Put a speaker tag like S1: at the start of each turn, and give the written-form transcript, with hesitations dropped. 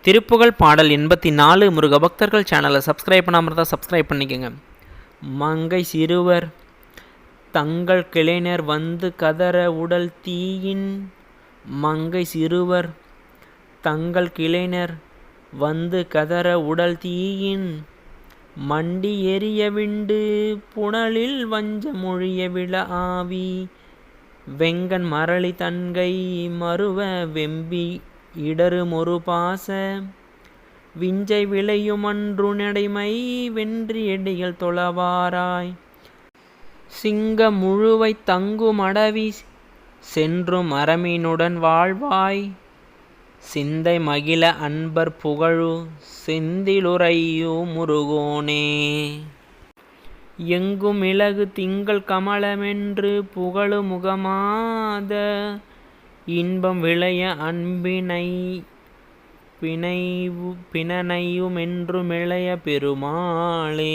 S1: திருப்புகழ் பாடல் 84 முருகபக்தர்கள் சேனலை சப்ஸ்கிரைப் பண்ணாமல் இருந்தால் சப்ஸ்கிரைப் பண்ணிக்கோங்க. மங்கை சிறுவர் தங்கள் கிளைஞர் வந்து கதற உடல் தீயின். மங்கை சிறுவர் தங்கள் கிளைஞர் வந்து கதற உடல் தீயின். மண்டி எரிய விண்டு புனலில் வஞ்ச மொழிய விழ ஆவி. வெங்கண் மரளி தன்கை மறுவ வெம்பி இடரு மொரு பாச. விஞ்சை விளையுமன்று நடைமை வென்றி எடிகள் தொழவாராய். சிங்க முழுவை தங்கு மடவி சென்றும் அரமினுடன் வாழ்வாய். சிந்தை மகிழ அன்பர் புகழு செந்திலுறையு முருகோனே. எங்கும் இலகு திங்கள் கமலமென்று புகழு முகமாத. இன்பம் விளைய அன்பினை பிணனையுமென்று மிளைய பெருமாளே.